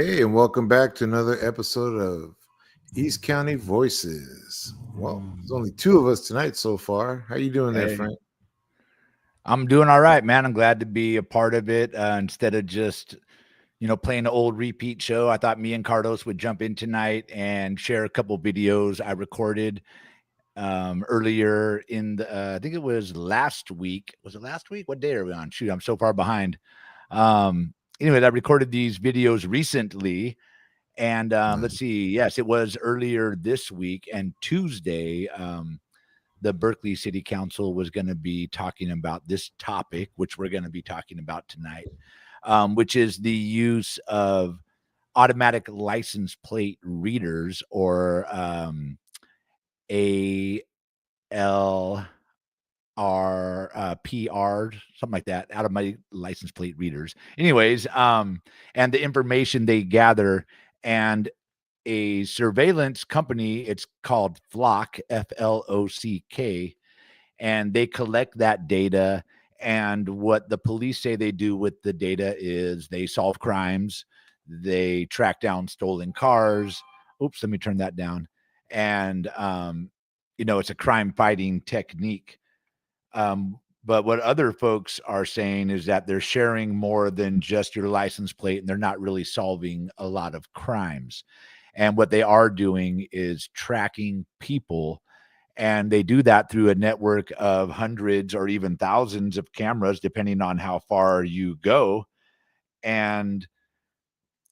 Hey, and welcome back to another episode of East County Voices. Well, there's only two of us tonight so far. How you doing there, Hey, Frank? I'm doing all right, man. I'm glad to be a part of it instead of just, playing an old repeat show. I thought me and Carlos would jump in tonight and share a couple videos I recorded earlier in I think it was last week. Was it last week? What day are we on? Shoot, I'm so far behind. Anyway, I recorded these videos recently. And let's see. Yes, it was earlier this week and Tuesday. The Berkeley City Council was going to be talking about this topic, which we're going to be talking about tonight, which is the use of automatic license plate readers or PR, something like that, automatic license plate readers. Anyways, and the information they gather and a surveillance company, it's called Flock, Flock, and they collect that data. And what the police say they do with the data is they solve crimes, they track down stolen cars. Oops, let me turn that down. And, it's a crime fighting technique. But what other folks are saying is that they're sharing more than just your license plate and they're not really solving a lot of crimes. And what they are doing is tracking people, and they do that through a network of hundreds or even thousands of cameras, depending on how far you go. And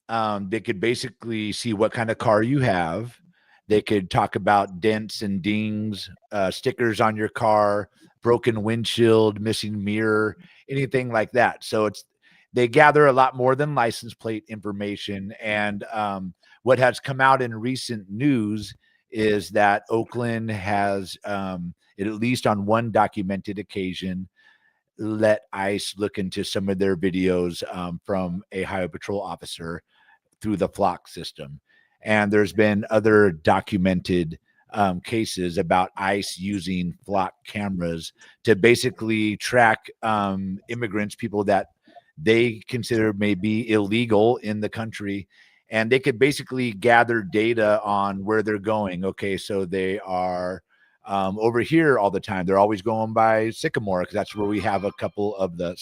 they could basically see what kind of car you have. They could talk about dents and dings, stickers on your car, broken windshield, missing mirror, anything like that. So they gather a lot more than license plate information. And what has come out in recent news is that Oakland has, at least on one documented occasion, let ICE look into some of their videos from a highway patrol officer through the Flock system. And there's been other documented cases about ICE using Flock cameras to basically track immigrants, people that they consider may be illegal in the country. And they could basically gather data on where they're going. Okay, so they are over here all the time. They're always going by Sycamore because that's where we have a couple of the,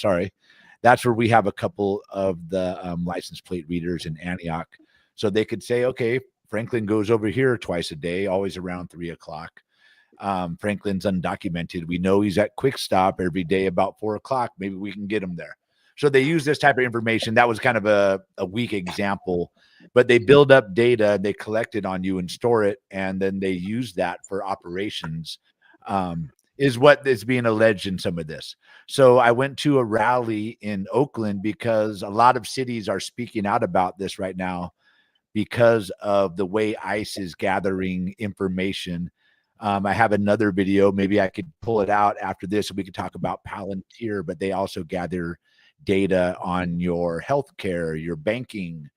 license plate readers in Antioch. So they could say, okay, Franklin goes over here twice a day, always around 3:00. Franklin's undocumented. We know he's at Quick Stop every day about 4:00. Maybe we can get him there. So they use this type of information. That was kind of a weak example, but they build up data, they collect it on you and store it, and then they use that for operations. Is what is being alleged in some of this. So I went to a rally in Oakland because a lot of cities are speaking out about this right now because of the way ICE is gathering information. I have another video. Maybe I could pull it out after this and we could talk about Palantir, but they also gather data on your healthcare, your banking,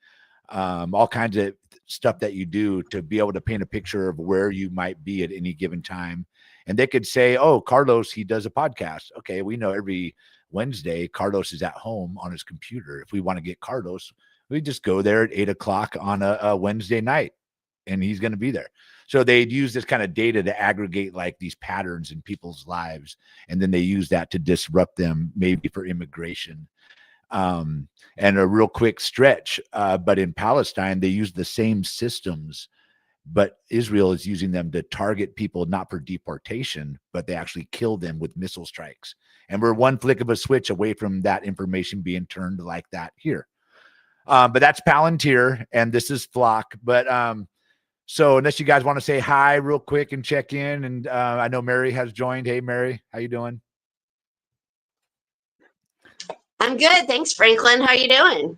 all kinds of stuff that you do to be able to paint a picture of where you might be at any given time. And they could say, oh, Carlos, he does a podcast. Okay, we know every Wednesday Carlos is at home on his computer. If we want to get Carlos, we just go there at 8:00 on a Wednesday night and he's going to be there. So they'd use this kind of data to aggregate like these patterns in people's lives. And then they use that to disrupt them, maybe for immigration. And a real quick stretch. But in Palestine, they use the same systems, but Israel is using them to target people not for deportation, but they actually kill them with missile strikes. And we're one flick of a switch away from that information being turned like that here. But that's Palantir, and this is Flock. But so unless you guys want to say hi real quick and check in, and I know Mary has joined. Hey, Mary, how you doing? I'm good. Thanks, Franklin. How you doing?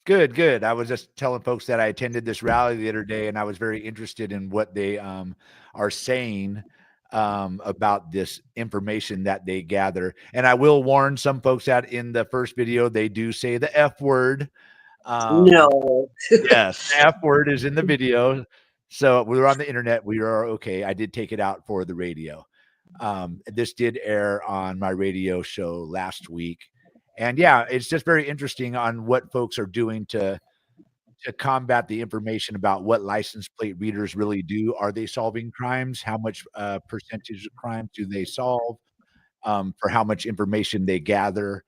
Good, good. I was just telling folks that I attended this rally the other day, and I was very interested in what they are saying about this information that they gather. And I will warn some folks that in the first video, they do say the F word. No. Yes, the F word is in the video. So we were on the internet. We are okay. I did take it out for the radio. This did air on my radio show last week. And yeah, it's just very interesting on what folks are doing to to combat the information about what license plate readers really do. Are they solving crimes? How much percentage of crimes do they solve? For how much information they gather?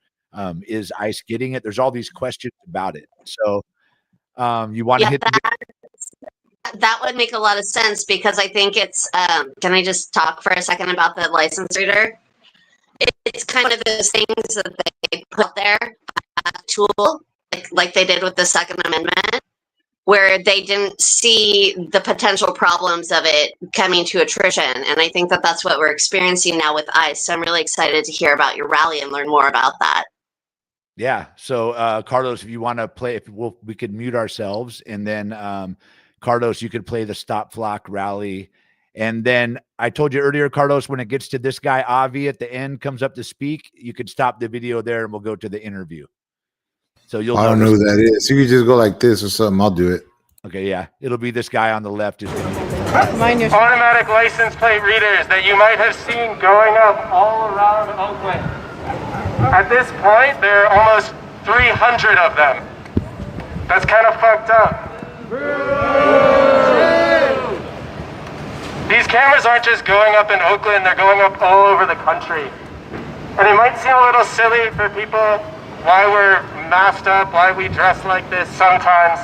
Is ICE getting it? There's all these questions about it. So you want to hit that would make a lot of sense, because I think it's can I just talk for a second about the license reader? It's kind of those things that they put there, a tool, like they did with the Second Amendment, where they didn't see the potential problems of it coming to attrition. And I think that that's what we're experiencing now with ICE. So I'm really excited to hear about your rally and learn more about that. Yeah. So Carlos, if you want to play, we could mute ourselves, and then Carlos, you could play the Stop Flock rally. And then I told you earlier, Carlos, when it gets to this guy, Avi, at the end comes up to speak, you could stop the video there and we'll go to the interview. So you'll I don't know who that is. You can just go like this or something. I'll do it. Okay, yeah. It'll be this guy on the left. Automatic license plate readers that you might have seen going up all around Oakland. At this point, there are almost 300 of them. That's kind of fucked up. These cameras aren't just going up in Oakland, they're going up all over the country. And it might seem a little silly for people why we're masked up, why we dress like this sometimes.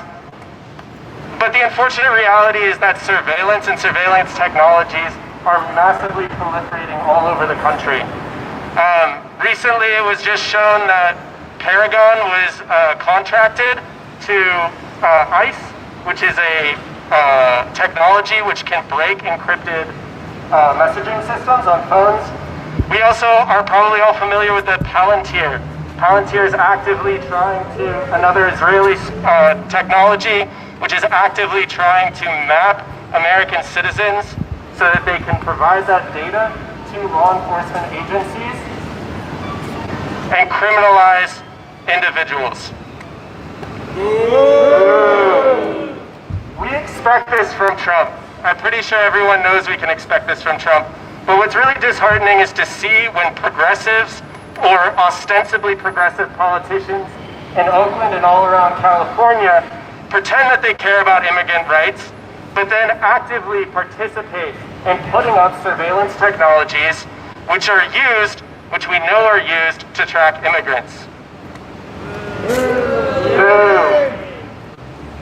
But the unfortunate reality is that surveillance and surveillance technologies are massively proliferating all over the country. Recently, it was just shown that Paragon was contracted to ICE, which is a technology which can break encrypted messaging systems on phones. We also are probably all familiar with the Palantir. Palantir is actively trying to, another Israeli technology, which is actively trying to map American citizens so that they can provide that data to law enforcement agencies and criminalize individuals. We expect this from Trump. I'm pretty sure everyone knows we can expect this from Trump. But what's really disheartening is to see when progressives or ostensibly progressive politicians in Oakland and all around California pretend that they care about immigrant rights, but then actively participate in putting up surveillance technologies which we know are used to track immigrants.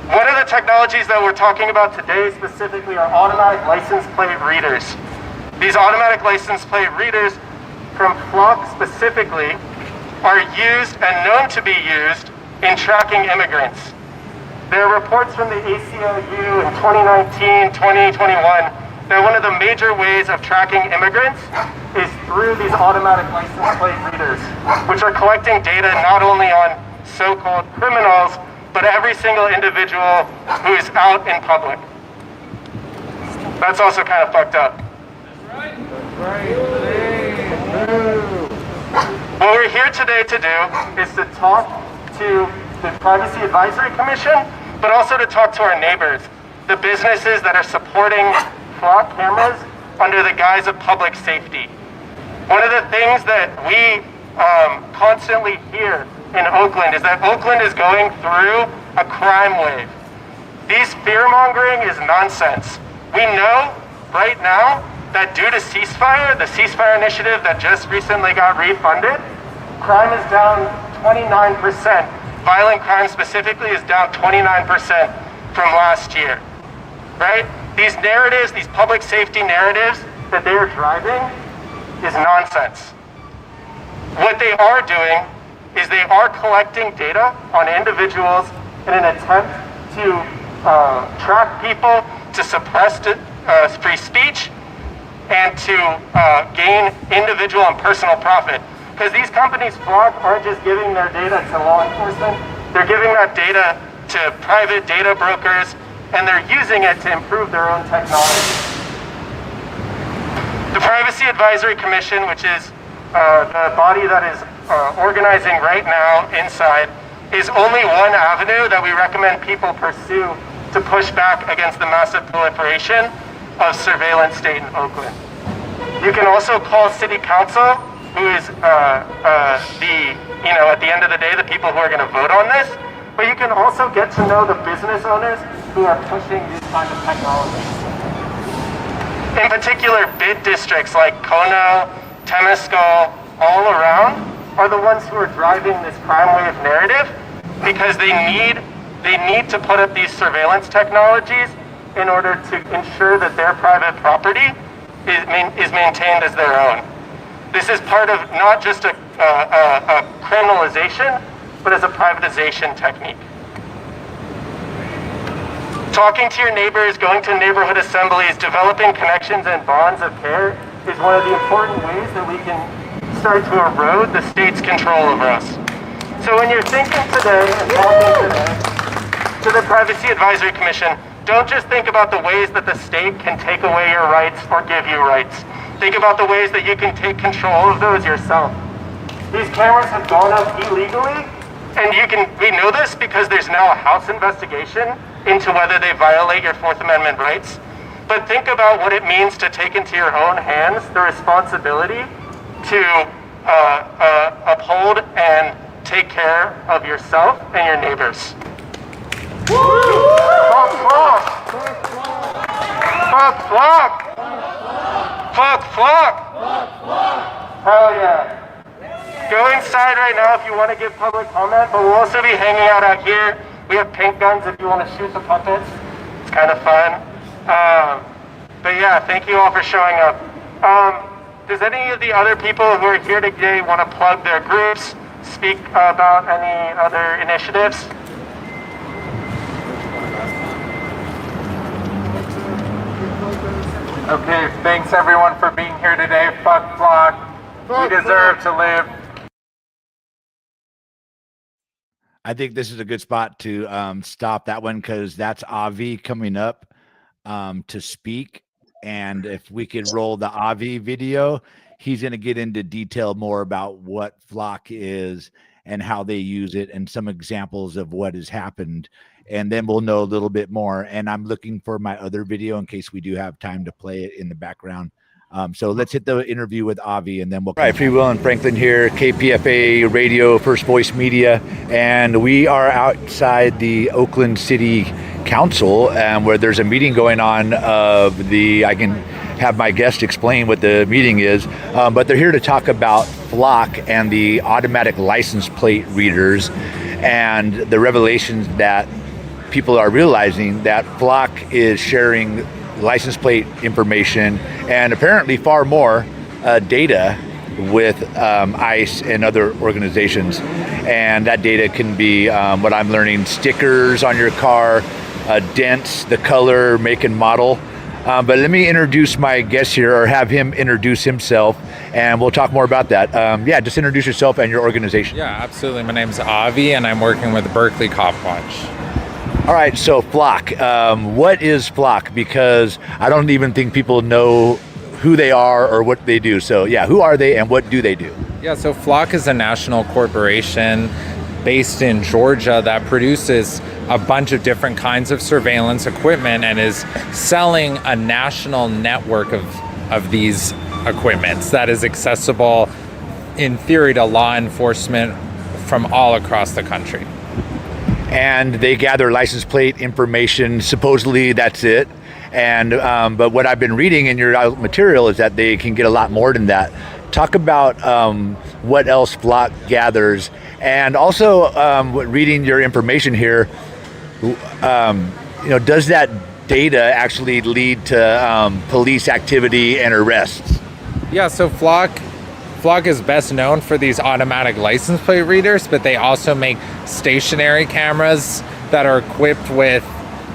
One of the technologies that we're talking about today specifically are automatic license plate readers. These automatic license plate readers from Flock specifically are used and known to be used in tracking immigrants. There are reports from the ACLU in 2019, 2021 that one of the major ways of tracking immigrants is through these automatic license plate readers, which are collecting data not only on so-called criminals, but every single individual who is out in public. That's also kind of fucked up. What we're here today to do is to talk to the Privacy Advisory Commission, but also to talk to our neighbors, the businesses that are supporting Flock cameras under the guise of public safety. One of the things that we constantly hear in Oakland is that Oakland is going through a crime wave. This fear-mongering is nonsense. We know right now that due to ceasefire, the ceasefire initiative that just recently got refunded, crime is down 29%. Violent crime specifically is down 29% from last year, right? These narratives, these public safety narratives that they are driving is nonsense. What they are doing is they are collecting data on individuals in an attempt to track people, to suppress free speech, and to gain individual and personal profit. Because these companies, Flock, aren't just giving their data to law enforcement, they're giving that data to private data brokers, and they're using it to improve their own technology. The Privacy Advisory Commission, which is the body that is organizing right now inside, is only one avenue that we recommend people pursue to push back against the massive proliferation of surveillance state in Oakland. You can also call City Council, who is at the end of the day, the people who are going to vote on this, but you can also get to know the business owners who are pushing these kinds of technologies. In particular, bid districts like Kono, Temescal, all around are the ones who are driving this crime wave narrative because they need to put up these surveillance technologies in order to ensure that their private property is maintained as their own. This is part of not just a criminalization, but as a privatization technique. Talking to your neighbors, going to neighborhood assemblies, developing connections and bonds of care is one of the important ways that we can start to erode the state's control over us. So when you're thinking today and talking today to the Privacy Advisory Commission, don't just think about the ways that the state can take away your rights or give you rights. Think about the ways that you can take control of those yourself. These cameras have gone up illegally, and we know this because there's now a House investigation into whether they violate your Fourth Amendment rights. But think about what it means to take into your own hands the responsibility to uphold and take care of yourself and your neighbors. Fuck flock! Fuck flock! Fuck flock! Hell yeah. Go inside right now if you want to give public comment, but we'll also be hanging out here. We have paint guns if you want to shoot the puppets. It's kind of fun. But yeah, thank you all for showing up. Does any of the other people who are here today want to plug their groups, speak about any other initiatives? Okay, thanks everyone for being here today. Fuck Flock. We deserve to live. I think this is a good spot to stop that one because that's Avi coming up to speak. And if we could roll the Avi video, he's going to get into detail more about what Flock is and how they use it and some examples of what has happened. And then we'll know a little bit more. And I'm looking for my other video in case we do have time to play it in the background. So let's hit the interview with Avi and then we'll... All right, Free Will and Franklin here, KPFA Radio, First Voice Media. And we are outside the Oakland City Council where there's a meeting going on of I can have my guest explain what the meeting is. But they're here to talk about Flock and the automatic license plate readers and the revelations that people are realizing that Flock is sharing license plate information and apparently far more data with ICE and other organizations. And that data can be what I'm learning, stickers on your car, dents, the color, make and model. But let me introduce my guest here or have him introduce himself and we'll talk more about that. Yeah, just introduce yourself and your organization. Yeah, absolutely. My name's Avi and I'm working with Berkeley Cop Watch. All right, so Flock, what is Flock? Because I don't even think people know who they are or what they do. So yeah, who are they and what do they do? Yeah, so Flock is a national corporation based in Georgia that produces a bunch of different kinds of surveillance equipment and is selling a national network of these equipments that is accessible in theory to law enforcement from all across the country. And they gather license plate information. Supposedly that's it. And but what I've been reading in your material is that they can get a lot more than that. Talk about what else Flock gathers, and also reading your information here. Does that data actually lead to police activity and arrests? Yeah. So Flock is best known for these automatic license plate readers, but they also make stationary cameras that are equipped with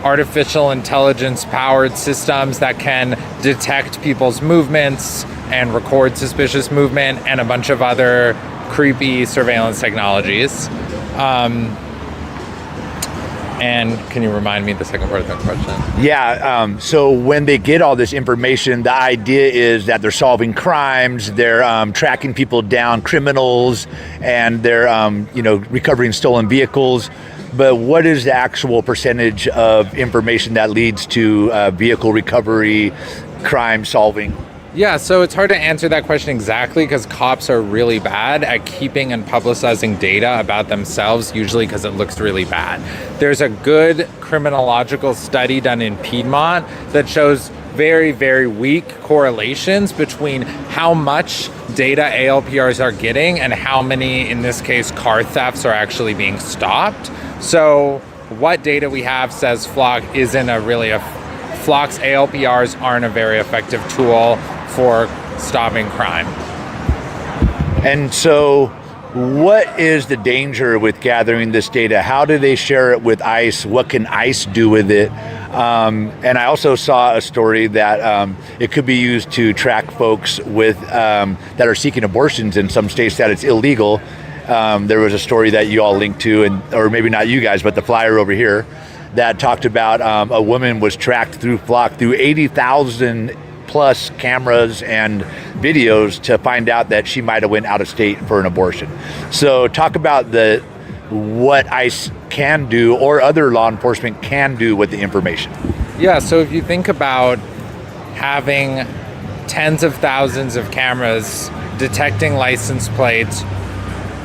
artificial intelligence powered systems that can detect people's movements and record suspicious movement and a bunch of other creepy surveillance technologies. And can you remind me the second part of that question? Yeah, so when they get all this information, the idea is that they're solving crimes, they're tracking people down, criminals, and they're recovering stolen vehicles. But what is the actual percentage of information that leads to vehicle recovery, crime solving? Yeah, so it's hard to answer that question exactly because cops are really bad at keeping and publicizing data about themselves, usually because it looks really bad. There's a good criminological study done in Piedmont that shows very, very weak correlations between how much data ALPRs are getting and how many, in this case, car thefts are actually being stopped. So what data we have says Flock isn't Flock's ALPRs aren't a very effective tool for stopping crime. And so what is the danger with gathering this data? How do they share it with ICE? What can ICE do with it? And I also saw a story that it could be used to track folks with that are seeking abortions in some states that it's illegal. There was a story that you all linked to, or maybe not you guys, but the flyer over here, that talked about a woman was tracked through Flock through 80,000 plus cameras and videos to find out that she might have went out of state for an abortion. So talk about what ICE can do or other law enforcement can do with the information. Yeah, so if you think about having tens of thousands of cameras detecting license plates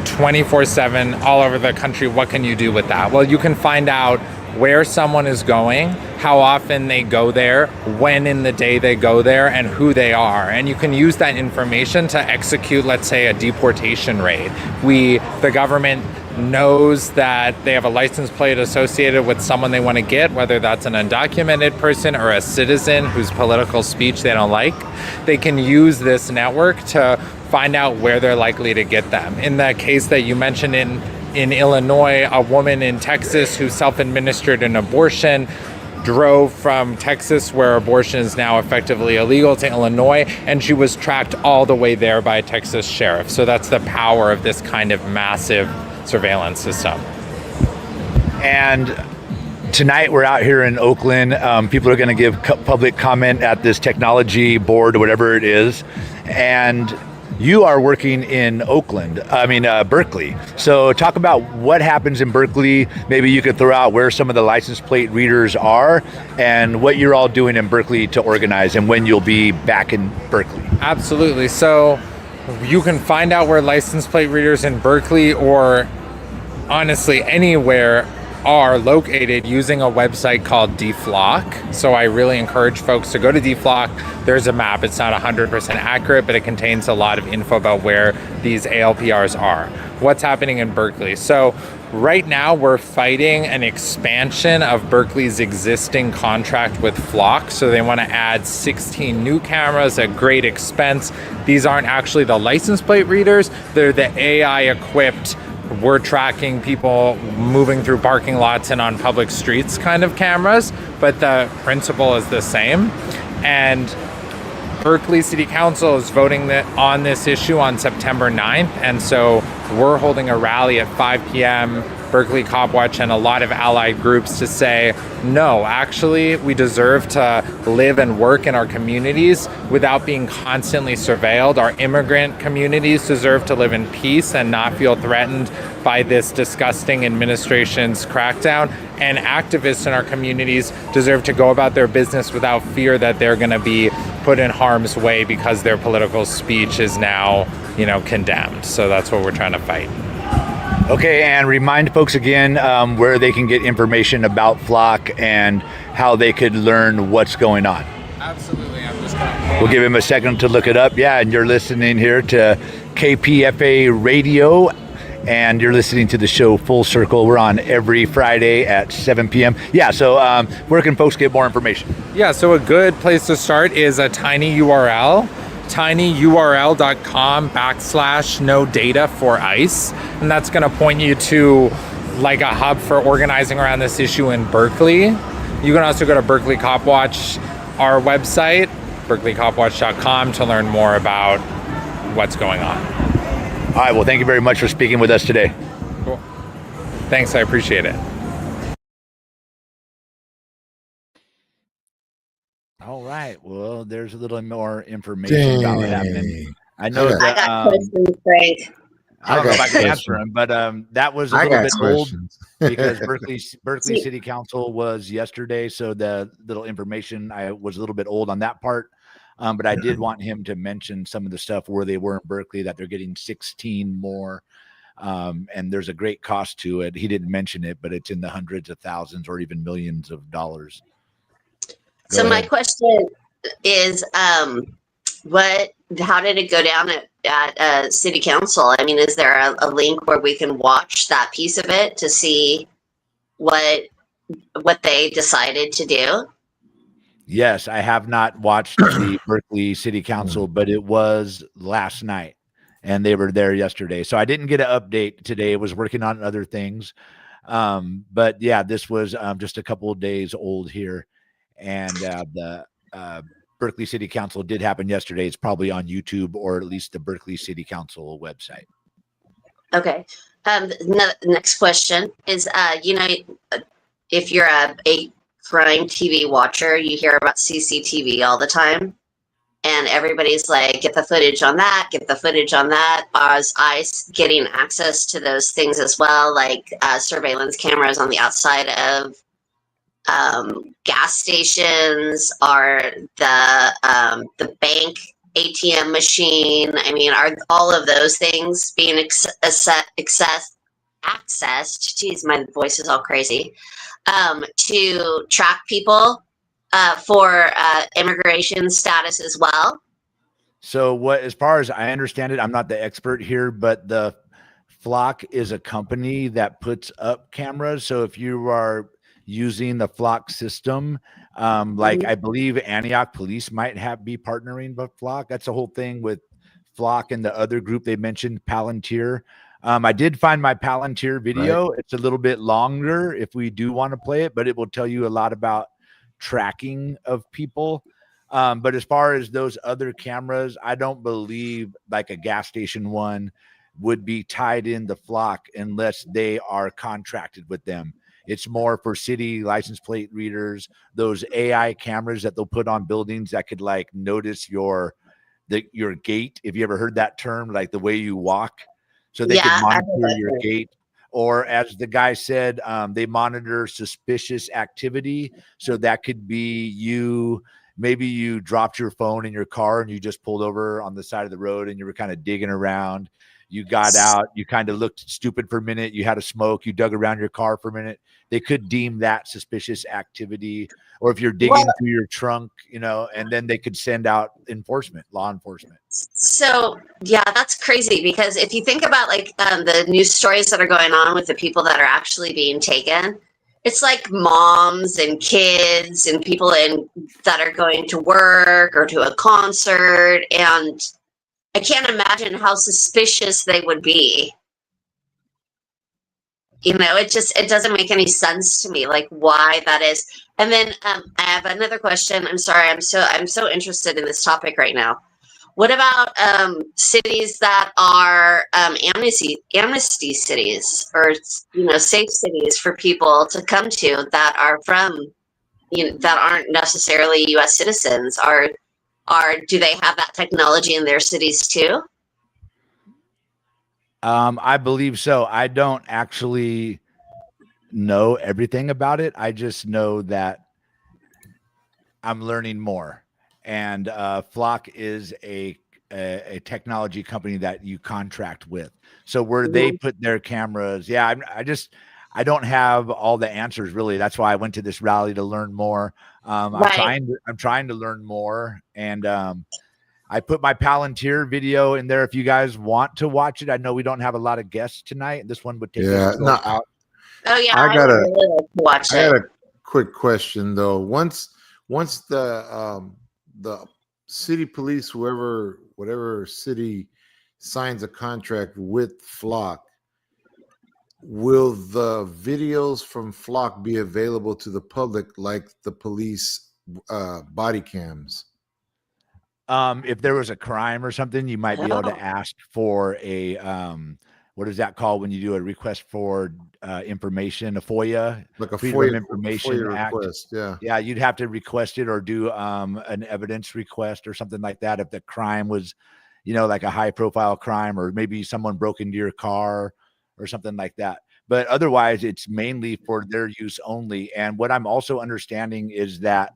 24/7 all over the country, what can you do with that? Well, you can find out where someone is going, how often they go there, when in the day they go there, and who they are. And you can use that information to execute, let's say, a deportation raid. The government knows that they have a license plate associated with someone they want to get, whether that's an undocumented person or a citizen whose political speech they don't like. They can use this network to find out where they're likely to get them. In the case that you mentioned in Illinois, a woman in Texas who self-administered an abortion drove from Texas, where abortion is now effectively illegal, to Illinois, and she was tracked all the way there by a Texas sheriff. So that's the power of this kind of massive surveillance system. And tonight we're out here in Oakland. People are going to give public comment at this technology board or whatever it is. And you are working in Berkeley. So talk about what happens in Berkeley. Maybe you could throw out where some of the license plate readers are and what you're all doing in Berkeley to organize and when you'll be back in Berkeley. Absolutely. So you can find out where license plate readers in Berkeley, or honestly anywhere, are located using a website called DFlock. So I really encourage folks to go to DFlock. There's a map. It's not 100% accurate, but it contains a lot of info about where these ALPRs are. What's happening in Berkeley? So right now we're fighting an expansion of Berkeley's existing contract with Flock. So they want to add 16 new cameras at great expense. These aren't actually the license plate readers. They're the AI equipped, we're tracking people moving through parking lots and on public streets kind of cameras, but the principle is the same. And Berkeley City Council is voting on this issue on September 9th. And so we're holding a rally at 5 p.m., Berkeley Cop Watch and a lot of allied groups, to say, no, actually, we deserve to live and work in our communities without being constantly surveilled. Our immigrant communities deserve to live in peace and not feel threatened by this disgusting administration's crackdown. And activists in our communities deserve to go about their business without fear that they're going to be put in harm's way because their political speech is now, condemned. So that's what we're trying to fight. Okay, and remind folks again where they can get information about Flock and how they could learn what's going on. Absolutely. I'm just going We'll give him a second to look it up. Yeah, and you're listening here to KPFA Radio, and you're listening to the show Full Circle. We're on every Friday at 7 p.m. Yeah, so where can folks get more information? Yeah, so a good place to start is a tiny URL. tinyurl.com/no data for ICE. And that's going to point you to like a hub for organizing around this issue in Berkeley. You can also go to Berkeley Cop Watch, our website, berkeleycopwatch.com, to learn more about what's going on. All right, well, thank you very much for speaking with us today. Cool. Thanks, I appreciate it. All right. Well, there's a little more information about what happened. I know I that got questions, Frank. I don't know if I can answer them, but that was a little bit old because Berkeley City Council was yesterday, so the little information I was a little bit old on that part. But I did want him to mention some of the stuff where they were in Berkeley, that they're getting 16 more. And there's a great cost to it. He didn't mention it, but it's in the hundreds of thousands or even millions of dollars. So Go my ahead. question is, how did it go down at city council? I mean, is there a link where we can watch that piece of it to see what they decided to do? Yes, I have not watched the Berkeley City Council, but it was last night and they were there yesterday. So I didn't get an update today. I was working on other things. But yeah, this was just a couple of days old here. And the Berkeley City Council did happen yesterday. It's probably on YouTube or at least the Berkeley City Council website. Okay. Next question is, if you're a crime TV watcher, you hear about CCTV all the time. And everybody's like, get the footage on that, get the footage on that. Is ICE getting access to those things as well, like surveillance cameras on the outside of gas stations, or the bank ATM machine? I mean, are all of those things being accessed? Geez, my voice is all crazy. To track people for immigration status as well. So as far as I understand it, I'm not the expert here, but the Flock is a company that puts up cameras. So if you are using the Flock system, like I believe Antioch Police might be partnering with Flock. That's the whole thing with Flock and the other group they mentioned, Palantir. I did find my Palantir video. Right. It's a little bit longer if we do want to play it, but it will tell you a lot about tracking of people. But as far as those other cameras, I don't believe like a gas station one would be tied in the Flock unless they are contracted with them. It's more for city license plate readers, those AI cameras that they'll put on buildings that could like notice your gait. If you ever heard that term, like the way you walk. So they can monitor your gait. Or as the guy said, they monitor suspicious activity. So that could be you, maybe you dropped your phone in your car and you just pulled over on the side of the road and you were kind of digging around. You got out, you kind of looked stupid for a minute. You had a smoke, you dug around your car for a minute. They could deem that suspicious activity. Or if you're digging through your trunk, and then they could send out law enforcement. So, yeah, that's crazy, because if you think about like the news stories that are going on with the people that are actually being taken, it's like moms and kids and people that are going to work or to a concert. And I can't imagine how suspicious they would be. It doesn't make any sense to me, like why that is. And then I have another question. I'm sorry, I'm so interested in this topic right now. What about cities that are amnesty cities, or safe cities for people to come to that are from that aren't necessarily U.S. citizens? Do they have that technology in their cities too? I believe so. I don't actually know everything about it. I just know that I'm learning more. And Flock is a technology company that you contract with. So where they put their cameras, I don't have all the answers really. That's why I went to this rally to learn more. I'm trying to learn more, and I put my Palantir video in there if you guys want to watch it. I know we don't have a lot of guests tonight. This one would take out. Oh yeah, I really like to watch it. I got a quick question though. Once the city police, whatever city signs a contract with Flock, will the videos from Flock be available to the public like the police body cams? If there was a crime or something, you might be able to ask for a what is that called when you do a request for information, a FOIA, like a Freedom FOIA Information Act request. Yeah, you'd have to request it or do an evidence request or something like that if the crime was, like a high profile crime, or maybe someone broke into your car or something like that. But otherwise, it's mainly for their use only. And what I'm also understanding is that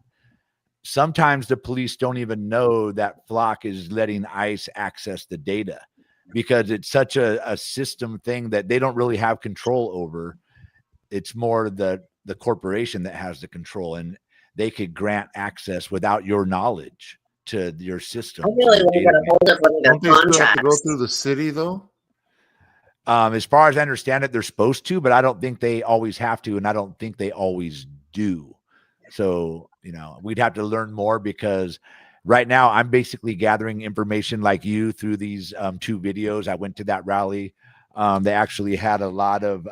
sometimes the police don't even know that Flock is letting ICE access the data because it's such a system thing that they don't really have control over. It's more the corporation that has the control, and they could grant access without your knowledge to your system. I really want to get a hold of one of their Don't they still have to go contracts. through the city though? As far as I understand it, they're supposed to, but I don't think they always have to, and I don't think they always do. So, we'd have to learn more because right now I'm basically gathering information like you through these 2 videos. I went to that rally. They actually had a lot of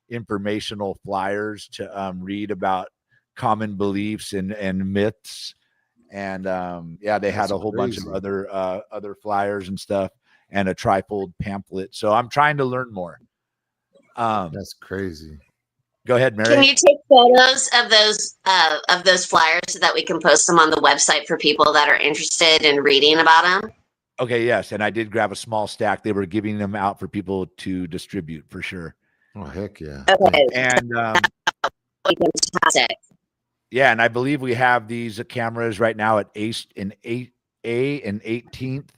informational flyers to read about common beliefs and myths. And they had a whole bunch of other flyers and stuff, and a trifold pamphlet. So I'm trying to learn more. That's crazy. Go ahead, Mary. Can you take photos of those flyers so that we can post them on the website for people that are interested in reading about them? Okay, yes. And I did grab a small stack. They were giving them out for people to distribute for sure. Oh, heck yeah. Okay. And Fantastic. yeah, and I believe we have these cameras right now at A and 18th.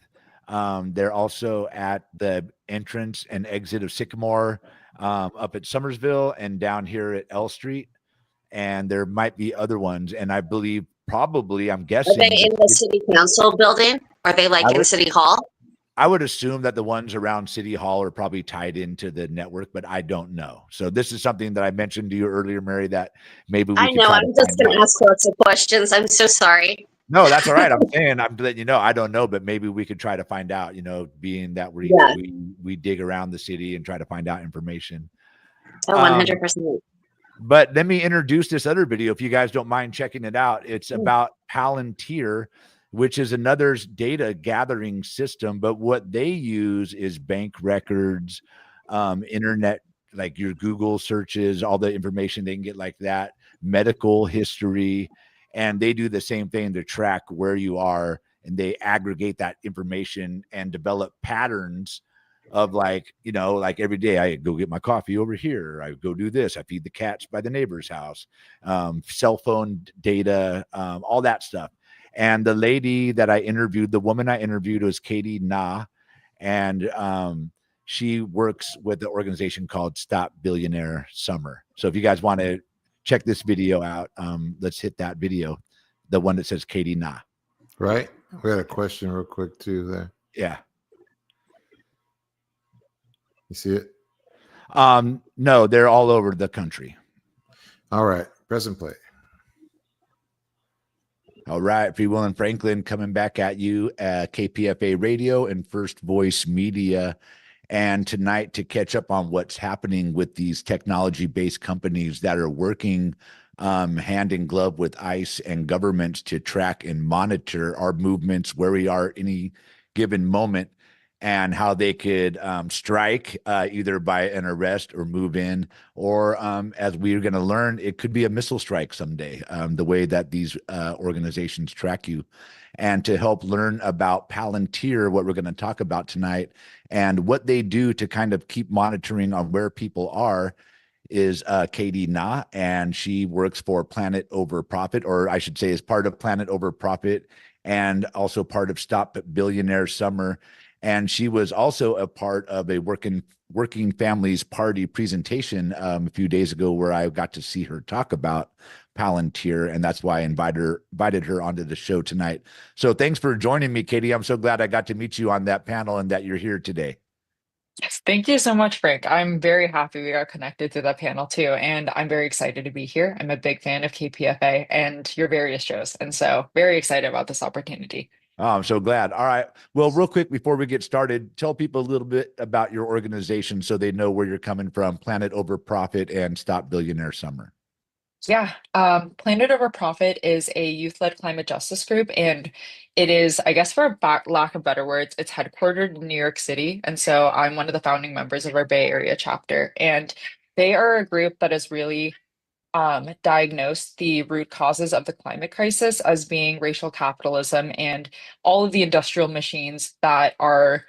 They're also at the entrance and exit of Sycamore, up at Summersville, and down here at L Street. And there might be other ones. And I believe I'm guessing. Are they in the city council building? Are they in City Hall? I would assume that the ones around City Hall are probably tied into the network, but I don't know. So this is something that I mentioned to you earlier, Mary, that maybe we I know. I'm just going to ask lots of questions. I'm so sorry. No, that's all right. I'm letting you know. I don't know, but maybe we could try to find out, being that we dig around the city and try to find out information. Oh, 100%. But let me introduce this other video if you guys don't mind checking it out. It's about Palantir, which is another data gathering system. But what they use is bank records, internet, like your Google searches, all the information they can get like that, medical history. And they do the same thing to track where you are, and they aggregate that information and develop patterns of like every day I go get my coffee over here. I go do this. I feed the cats by the neighbor's house, cell phone data, all that stuff. And the lady that I interviewed, the woman I interviewed was Katie Na. And she works with the organization called Stop Billionaire Summer. So if you guys want to check this video out, let's hit that video, the one that says Katie Na. Right. We had a question real quick too there. Yeah. You see it? No, they're all over the country. All right. Press and play. All right. Free Will and Franklin coming back at you at KPFA Radio and First Voice Media. And tonight to catch up on what's happening with these technology-based companies that are working hand in glove with ICE and governments to track and monitor our movements, where we are any given moment, and how they could strike either by an arrest or move in, or as we're going to learn, it could be a missile strike someday, the way that these organizations track you. And to help learn about Palantir, what we're going to talk about tonight, and what they do to kind of keep monitoring on where people are, is Katie Na, and she works for Planet Over Profit, or I should say is part of Planet Over Profit, and also part of Stop Billionaire Summer. And she was also a part of a Working Families Party presentation a few days ago, where I got to see her talk about Palantir, and that's why I invited her onto the show tonight. So thanks for joining me, Katie. I'm so glad I got to meet you on that panel and that you're here today. Yes, thank you so much, Frank. I'm very happy we got connected through that panel too, and I'm very excited to be here. I'm a big fan of KPFA and your various shows, and so very excited about this opportunity. Oh, I'm so glad. All right. Well, real quick before we get started, tell people a little bit about your organization so they know where you're coming from, Planet Over Profit and Stop Billionaire Summer. Yeah, Planet Over Profit is a youth-led climate justice group, and it is, I guess for lack of better words, it's headquartered in New York City. And so I'm one of the founding members of our Bay Area chapter, and they are a group that has really diagnosed the root causes of the climate crisis as being racial capitalism and all of the industrial machines that are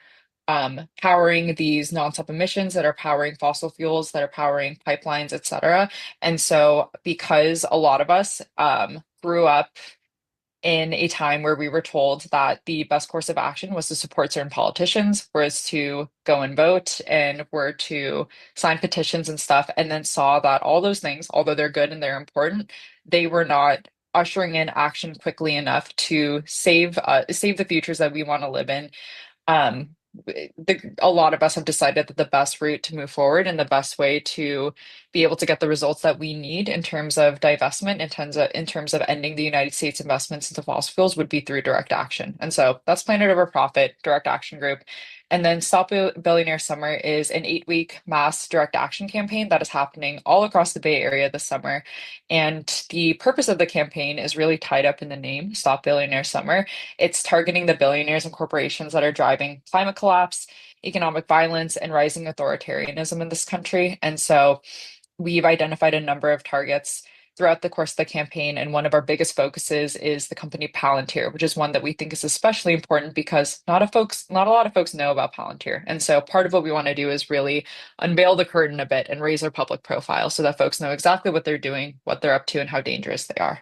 powering these non-stop emissions, that are powering fossil fuels, that are powering pipelines, etc. And so because a lot of us grew up in a time where we were told that the best course of action was to support certain politicians, was to go and vote, and were to sign petitions and stuff, and then saw that all those things, although they're good and they're important, they were not ushering in action quickly enough to save the futures that we want to live in. A lot of us have decided that the best route to move forward and the best way to be able to get the results that we need in terms of divestment, in terms of ending the United States investments into fossil fuels, would be through direct action. And so that's Planet Over Profit, Direct Action Group. And then Stop Billionaire Summer is an 8-week mass direct action campaign that is happening all across the Bay Area this summer. And the purpose of the campaign is really tied up in the name, Stop Billionaire Summer. It's targeting the billionaires and corporations that are driving climate collapse, economic violence, and rising authoritarianism in this country. And so we've identified a number of targets throughout the course of the campaign. And one of our biggest focuses is the company Palantir, which is one that we think is especially important because not a lot of folks know about Palantir. And so part of what we want to do is really unveil the curtain a bit and raise our public profile so that folks know exactly what they're doing, what they're up to, and how dangerous they are.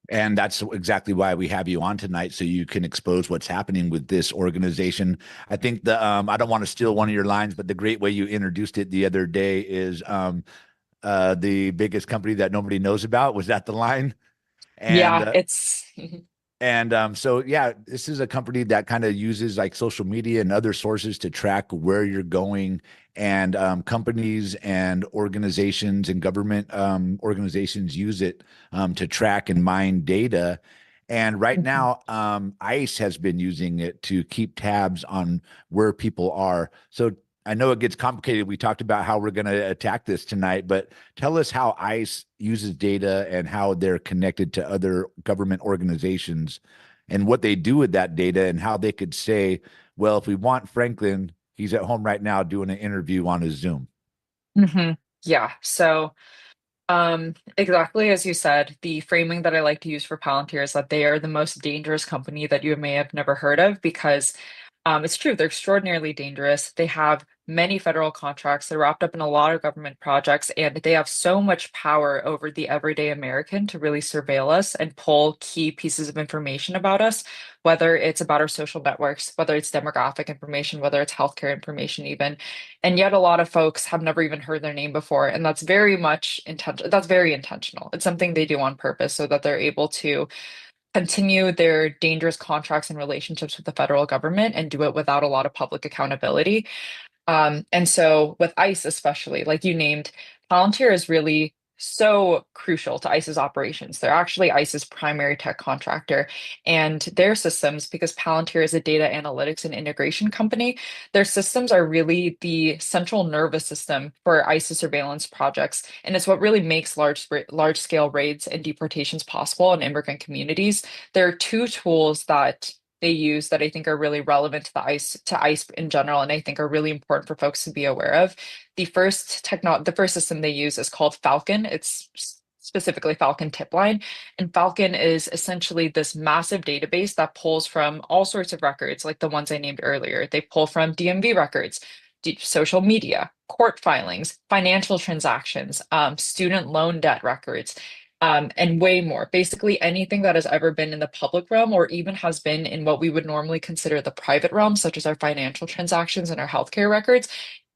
And that's exactly why we have you on tonight, so you can expose what's happening with this organization. I think I don't want to steal one of your lines, but the great way you introduced it the other day is the biggest company that nobody knows about. Was that the line? And, yeah, it's so yeah, this is a company that kind of uses like social media and other sources to track where you're going. And companies and organizations and government organizations use it to track and mine data. And right now, ICE has been using it to keep tabs on where people are. So I know it gets complicated. We talked about how we're going to attack this tonight, but tell us how ICE uses data and how they're connected to other government organizations and what they do with that data and how they could say, well, if we want Franklin, he's at home right now doing an interview on his Zoom. Yeah. So exactly as you said, the framing that I like to use for Palantir is that they are the most dangerous company that you may have never heard of because it's true, they're extraordinarily dangerous. They have many federal contracts. They're wrapped up in a lot of government projects, and they have so much power over the everyday American to really surveil us and pull key pieces of information about us, whether it's about our social networks, whether it's demographic information, whether it's healthcare information even. And yet a lot of folks have never even heard their name before. And that's very much intentional. That's very intentional. It's something they do on purpose so that they're able to continue their dangerous contracts and relationships with the federal government and do it without a lot of public accountability. And so with ICE, especially, like you named, Palantir is really so crucial to ICE's operations. They're actually ICE's primary tech contractor, and their systems, because Palantir is a data analytics and integration company, their systems are really the central nervous system for ICE's surveillance projects. And it's what really makes large scale raids and deportations possible in immigrant communities. There are two tools that they use that I think are really relevant to ICE in general, and I think are really important for folks to be aware of. The first system they use is called Falcon. It's specifically Falcon Tipline. And Falcon is essentially this massive database that pulls from all sorts of records, like the ones I named earlier. They pull from DMV records, social media, court filings, financial transactions, student loan debt records, and way more. Basically, anything that has ever been in the public realm or even has been in what we would normally consider the private realm, such as our financial transactions and our healthcare records.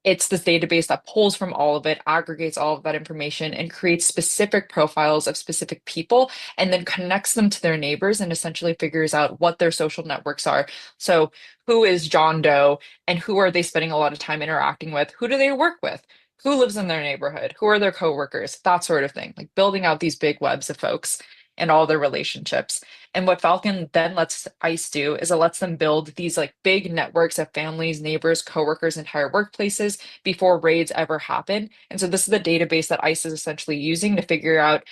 It's this database that pulls from all of it, aggregates all of that information, and creates specific profiles of specific people, and then connects them to their neighbors and essentially figures out what their social networks are. So who is John Doe and who are they spending a lot of time interacting with? Who do they work with? Who lives in their neighborhood? Who are their coworkers? That sort of thing, like building out these big webs of folks and all their relationships. And what Falcon then lets ICE do is it lets them build these like big networks of families, neighbors, coworkers, entire workplaces before raids ever happen. And so this is the database that ICE is essentially using to figure out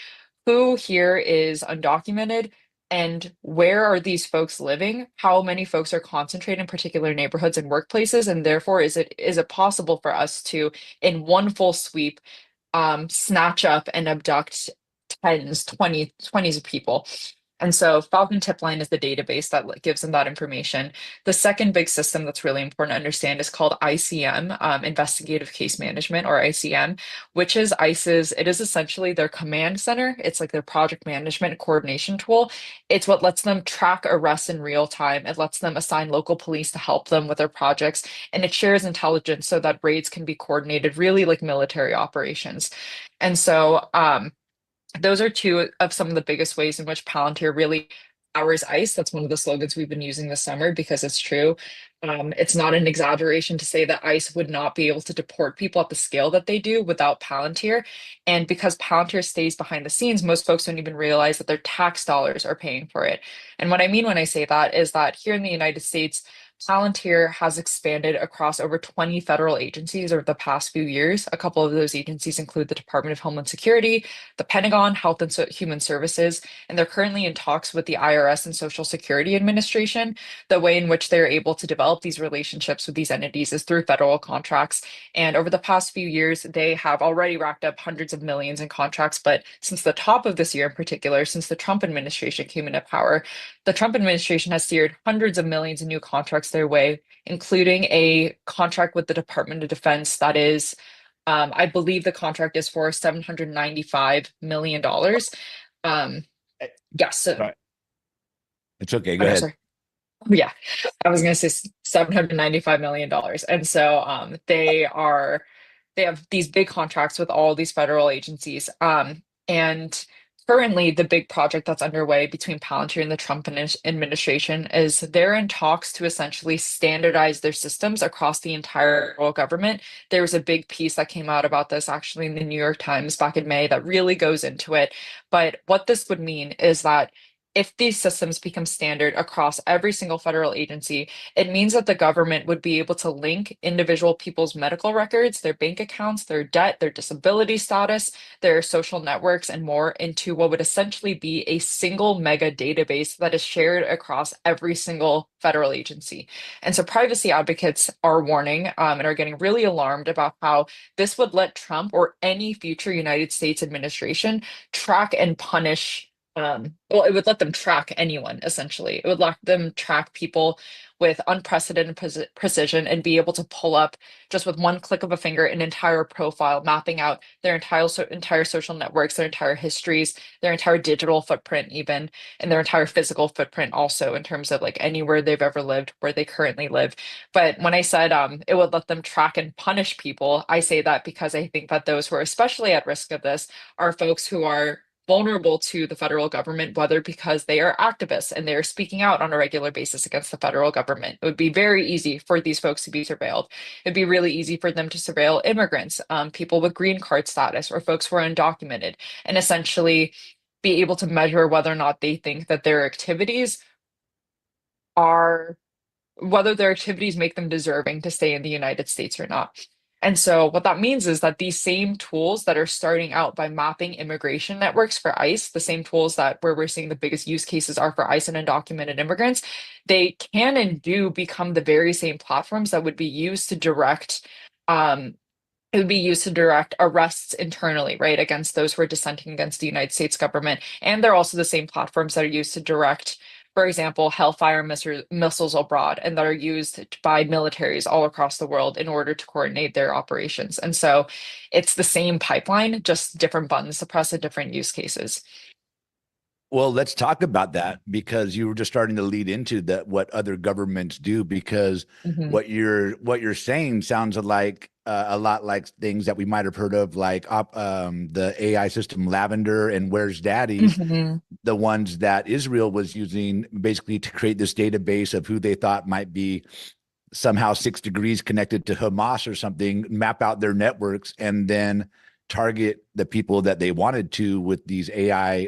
who here is undocumented and where are these folks living, how many folks are concentrated in particular neighborhoods and workplaces, and therefore is it possible for us to, in one full sweep, snatch up and abduct 20s of people. And so Falcon Tip Line is the database that gives them that information. The second big system that's really important to understand is called ICM, Investigative Case Management, or ICM, which is ICE's, it is essentially their command center. It's like their project management coordination tool. It's what lets them track arrests in real time. It lets them assign local police to help them with their projects. And it shares intelligence so that raids can be coordinated really like military operations. And so, those are two of some of the biggest ways in which Palantir really powers ICE. That's one of the slogans we've been using this summer because it's true. It's not an exaggeration to say that ICE would not be able to deport people at the scale that they do without Palantir. And because Palantir stays behind the scenes, most folks don't even realize that their tax dollars are paying for it. And what I mean when I say that is that here in the United States, Palantir has expanded across over 20 federal agencies over the past few years. A couple of those agencies include the Department of Homeland Security, the Pentagon, Health and Human Services, and they're currently in talks with the IRS and Social Security Administration. The way in which they're able to develop these relationships with these entities is through federal contracts. And over the past few years, they have already racked up hundreds of millions in contracts. But since the top of this year in particular, since the Trump administration came into power, the Trump administration has steered hundreds of millions in new contracts their way, including a contract with the Department of Defense that is, I believe the contract is for $795 million. Yes. Sorry. It's okay. Go Oh, no, ahead. sorry. Yeah, I was going to say $795 million. And so they have these big contracts with all these federal agencies. And currently, the big project that's underway between Palantir and the Trump administration is they're in talks to essentially standardize their systems across the entire federal government. There was a big piece that came out about this actually in the New York Times back in May that really goes into it. But what this would mean is that if these systems become standard across every single federal agency, it means that the government would be able to link individual people's medical records, their bank accounts, their debt, their disability status, their social networks, and more into what would essentially be a single mega database that is shared across every single federal agency. And so privacy advocates are warning and are getting really alarmed about how this would let Trump or any future United States administration track and punish well, it would let them track anyone, essentially. It would let them track people with unprecedented precision and be able to pull up just with one click of a finger an entire profile, mapping out their entire social networks, their entire histories, their entire digital footprint, even, and their entire physical footprint also in terms of like anywhere they've ever lived, where they currently live. But when I said it would let them track and punish people, I say that because I think that those who are especially at risk of this are folks who are vulnerable to the federal government, whether because they are activists and they're speaking out on a regular basis against the federal government. It would be very easy for these folks to be surveilled. It'd be really easy for them to surveil immigrants, people with green card status, or folks who are undocumented, and essentially be able to measure whether or not they think that their activities make them deserving to stay in the United States or not. And so what that means is that these same tools that are starting out by mapping immigration networks for ICE, the same tools that where we're seeing the biggest use cases are for ICE and undocumented immigrants, they can and do become the very same platforms that would be used to direct arrests internally, right, against those who are dissenting against the United States government. And they're also the same platforms that are used to direct, for example, Hellfire missiles abroad, and that are used by militaries all across the world in order to coordinate their operations. And so it's the same pipeline, just different buttons to press at different use cases. Well, let's talk about that, because you were just starting to lead into that, what other governments do, because what you're saying sounds like a lot like things that we might have heard of, like the AI system Lavender and Where's Daddy, the ones that Israel was using basically to create this database of who they thought might be somehow 6 degrees connected to Hamas or something, map out their networks, and then target the people that they wanted to with these AI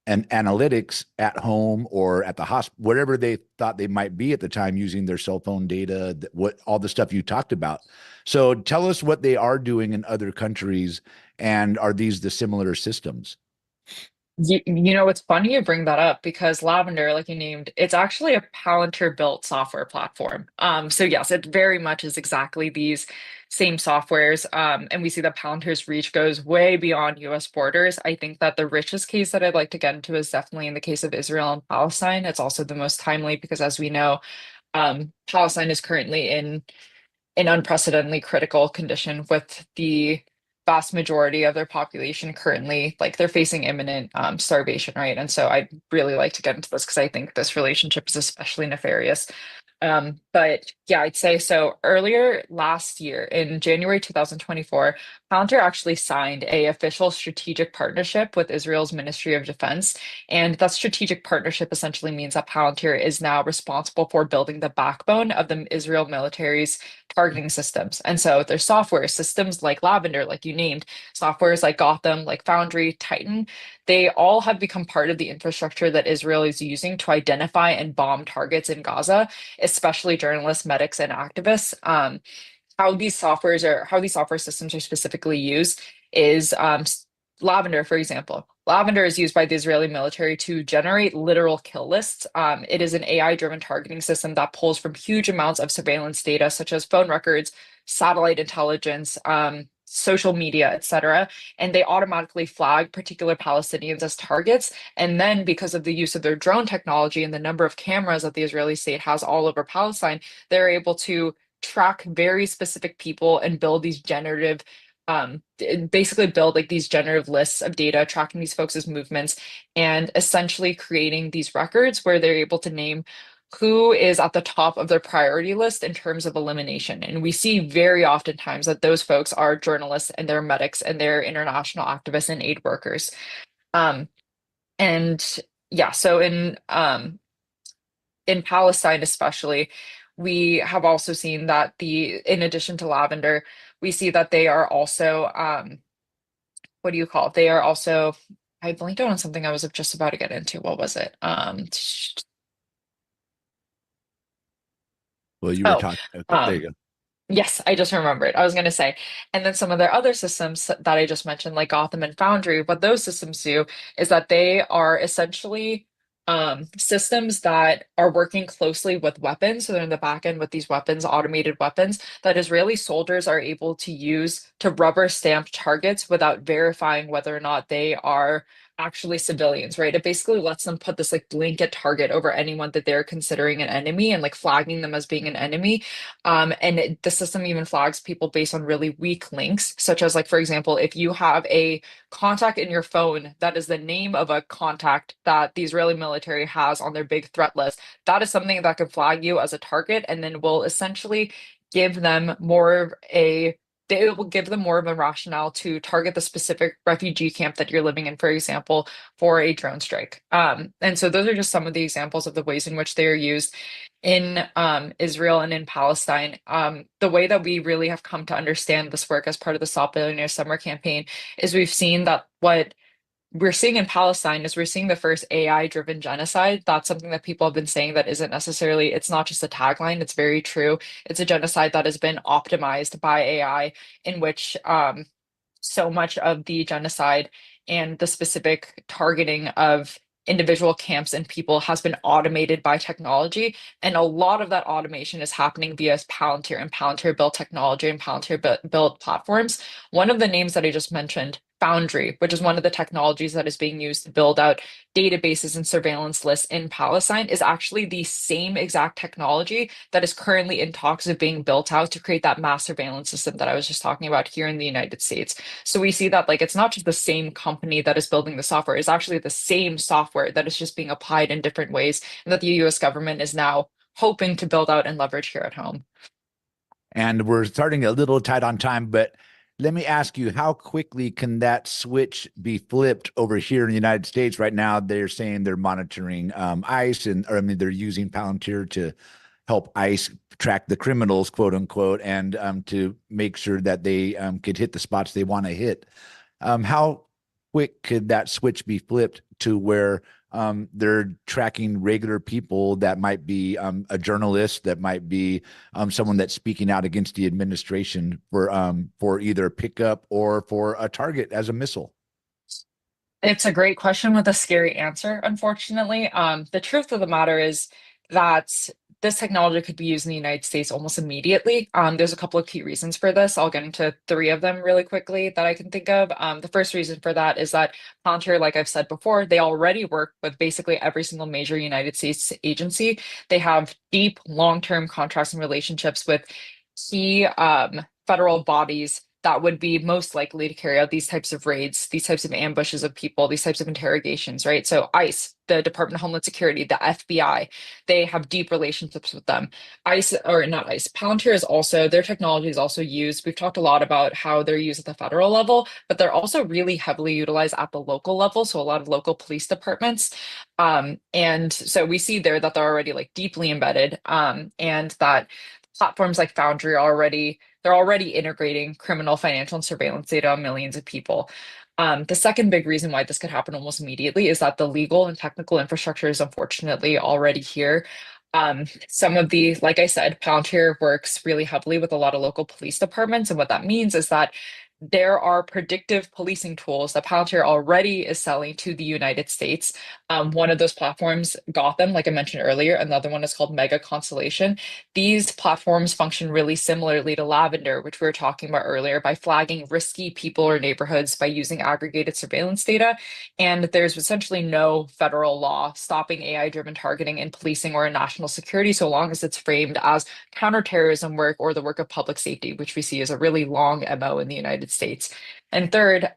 and analytics at home or at the hospital, wherever they thought they might be at the time, using their cell phone data, all the stuff you talked about. So tell us what they are doing in other countries, and are these the similar systems? You know, it's funny you bring that up because Lavender, like you named, it's actually a Palantir built software platform. So yes, it very much is exactly these same softwares. And we see that Palantir's reach goes way beyond US borders. I think that the richest case that I'd like to get into is definitely in the case of Israel and Palestine. It's also the most timely because as we know, Palestine is currently in an unprecedentedly critical condition with the vast majority of their population currently like they're facing imminent starvation, right? And so I'd really like to get into this because I think this relationship is especially nefarious. But yeah, I'd say so. Earlier last year in January 2024, Palantir actually signed a official strategic partnership with Israel's Ministry of Defense. And that strategic partnership essentially means that Palantir is now responsible for building the backbone of the Israel military's targeting systems. And so their software systems like Lavender, like you named, softwares like Gotham, like Foundry, Titan, they all have become part of the infrastructure that Israel is using to identify and bomb targets in Gaza, especially journalists, medics, and activists. How these software systems are specifically used is Lavender, for example. Lavender is used by the Israeli military to generate literal kill lists. It is an AI-driven targeting system that pulls from huge amounts of surveillance data, such as phone records, satellite intelligence, social media, etc. And they automatically flag particular Palestinians as targets. And then, because of the use of their drone technology and the number of cameras that the Israeli state has all over Palestine, they're able to track very specific people and build these generative basically build like these generative lists of data tracking these folks' movements and essentially creating these records where they're able to name who is at the top of their priority list in terms of elimination. And we see very oftentimes that those folks are journalists and they're medics and they're international activists and aid workers. Um, and yeah, so in Palestine especially, we have also seen that in addition to Lavender, we see that they are also what do you call it? They are also, I blinked out on something I was just about to get into. What was it? Well, you were Oh, talking. Okay, there you go. yes, I just remembered. I was going to say, and then some of their other systems that I just mentioned, like Gotham and Foundry, what those systems do is that they are essentially systems that are working closely with weapons. So they're in the back end with these weapons, automated weapons that Israeli soldiers are able to use to rubber stamp targets without verifying whether or not they are actually civilians, right? It basically lets them put this like blanket target over anyone that they're considering an enemy and like flagging them as being an enemy. The system even flags people based on really weak links, such as like, for example, if you have a contact in your phone that is the name of a contact that the Israeli military has on their big threat list, that is something that could flag you as a target and then will essentially give them more of a they will give them more of a rationale to target the specific refugee camp that you're living in, for example, for a drone strike. And so those are just some of the examples of the ways in which they are used in Israel and in Palestine. The way that we really have come to understand this work as part of the Stop Billionaire Summer campaign is we've seen that what we're seeing in Palestine is we're seeing the first AI-driven genocide. That's something that people have been saying that isn't necessarily, it's not just a tagline, it's very true. It's a genocide that has been optimized by AI, in which so much of the genocide and the specific targeting of individual camps and people has been automated by technology. And a lot of that automation is happening via Palantir and Palantir built technology and Palantir built platforms. One of the names that I just mentioned, Foundry, which is one of the technologies that is being used to build out databases and surveillance lists in Palestine, is actually the same exact technology that is currently in talks of being built out to create that mass surveillance system that I was just talking about here in the United States. So we see that like it's not just the same company that is building the software, it's actually the same software that is just being applied in different ways, and that the US government is now hoping to build out and leverage here at home. And we're starting a little tight on time, but let me ask you, how quickly can that switch be flipped over here in the United States? Right now, they're saying they're monitoring ICE, they're using Palantir to help ICE track the criminals, quote unquote, and to make sure that they could hit the spots they want to hit. How quick could that switch be flipped to where they're tracking regular people that might be a journalist, that might be someone that's speaking out against the administration for either pickup or for a target as a missile? It's a great question with a scary answer, unfortunately. The truth of the matter is that this technology could be used in the United States almost immediately. There's a couple of key reasons for this. I'll get into three of them really quickly that I can think of. The first reason for that is that Palantir, like I've said before, they already work with basically every single major United States agency. They have deep, long-term contracts and relationships with key federal bodies that would be most likely to carry out these types of raids, these types of ambushes of people, these types of interrogations, right? So ICE, the Department of Homeland Security, the FBI, they have deep relationships with them. ICE, or not ICE, Palantir is also, their technology is also used. We've talked a lot about how they're used at the federal level, but they're also really heavily utilized at the local level. So a lot of local police departments. And so we see there that they're already like deeply embedded, and that platforms like Foundry are already they're already integrating criminal, financial, and surveillance data on millions of people. The second big reason why this could happen almost immediately is that the legal and technical infrastructure is unfortunately already here. Some of the, like I said, Palantir works really heavily with a lot of local police departments. And what that means is that there are predictive policing tools that Palantir already is selling to the United States. One of those platforms, Gotham, like I mentioned earlier, another one is called Mega Constellation. These platforms function really similarly to Lavender, which we were talking about earlier, by flagging risky people or neighborhoods by using aggregated surveillance data. And there's essentially no federal law stopping AI-driven targeting in policing or in national security, so long as it's framed as counterterrorism work or the work of public safety, which we see as a really long MO in the United States. And third,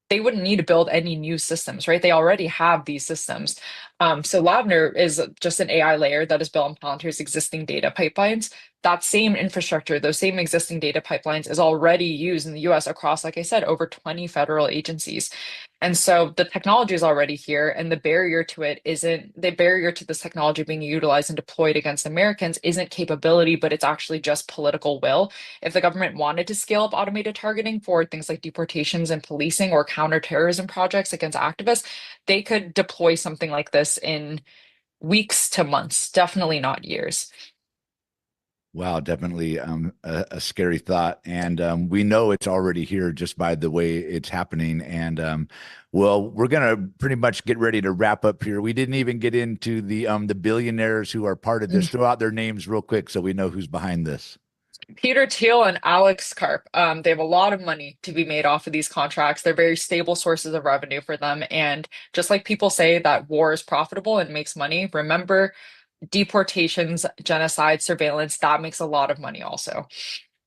they wouldn't need to build any new systems, right? They already have these systems. So Lavender is just an AI layer that is built on Palantir's existing data pipelines. That same infrastructure, those same existing data pipelines is already used in the US across, like I said, over 20 federal agencies. And so the technology is already here, and the barrier to this technology being utilized and deployed against Americans isn't capability, but it's actually just political will. If the government wanted to scale up automated targeting for things like deportations and policing or counterterrorism projects against activists, they could deploy something like this in weeks to months, definitely not years. Wow, definitely a scary thought. And we know it's already here just by the way it's happening. And well, we're going to pretty much get ready to wrap up here. We didn't even get into the billionaires who are part of this. Throw out their names real quick so we know who's behind this. Peter Thiel and Alex Karp, they have a lot of money to be made off of these contracts. They're very stable sources of revenue for them. And just like people say that war is profitable and makes money, remember deportations, genocide, surveillance, that makes a lot of money also.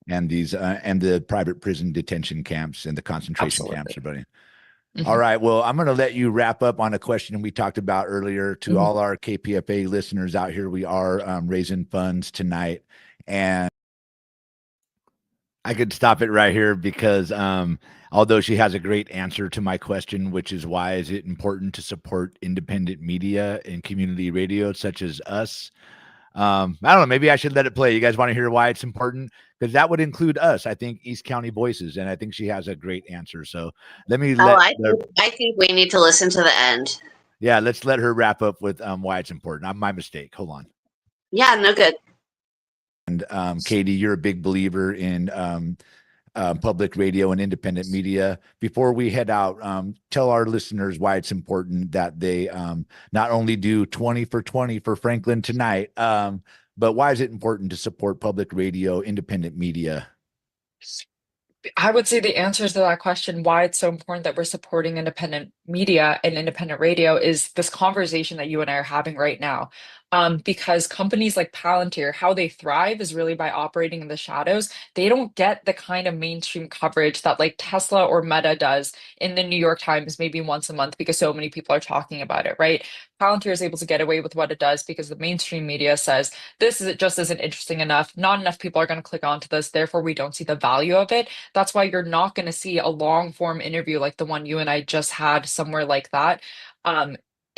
And these and the private prison detention camps and the concentration Absolutely. camps, everybody. Mhm. All right. Well, I'm going to let you wrap up on a question we talked about earlier. To Mhm. all our KPFA listeners out here, we are raising funds tonight, and I could stop it right here because although she has a great answer to my question, which is why is it important to support independent media and community radio such as us? I don't know. Maybe I should let it play. You guys want to hear why it's important? Because that would include us. I think East County Voices, and I think she has a great answer. So let me I think we need to listen to the end. Yeah, let's let her wrap up with why it's important. My mistake. Hold on. Yeah, no good. And Katie, you're a big believer in public radio and independent media. Before we head out, tell our listeners why it's important that they not only do 20 for 20 for Franklin tonight, but why is it important to support public radio, independent media? I would say the answers to that question, why it's so important that we're supporting independent media and independent radio, is this conversation that you and I are having right now. Because companies like Palantir, how they thrive is really by operating in the shadows. They don't get the kind of mainstream coverage that like Tesla or Meta does in the New York Times maybe once a month because so many people are talking about it, right? Palantir is able to get away with what it does because the mainstream media says just isn't interesting enough. Not enough people are going to click onto this, therefore we don't see the value of it. That's why you're not going to see a long form interview like the one you and I just had somewhere like that.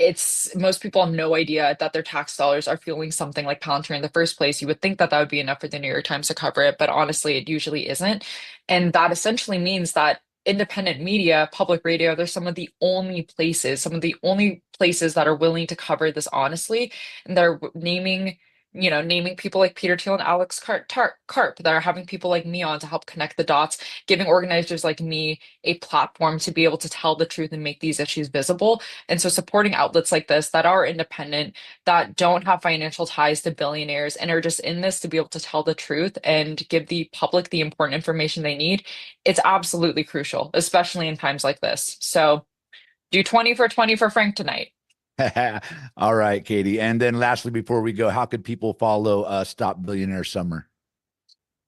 It's most people have no idea that their tax dollars are fueling something like Palantir in the first place. You would think that that would be enough for the New York Times to cover it, but honestly, it usually isn't. And that essentially means that independent media, public radio, they're some of the only places that are willing to cover this honestly. And they're naming naming people like Peter Thiel and Alex Karp that are having people like me on to help connect the dots, giving organizers like me a platform to be able to tell the truth and make these issues visible. And so supporting outlets like this that are independent, that don't have financial ties to billionaires, and are just in this to be able to tell the truth and give the public the important information they need, it's absolutely crucial, especially in times like this. So do 20 for 20 for Frank tonight. All right, Katie. And then lastly, before we go, how could people follow Stop Billionaire Summer?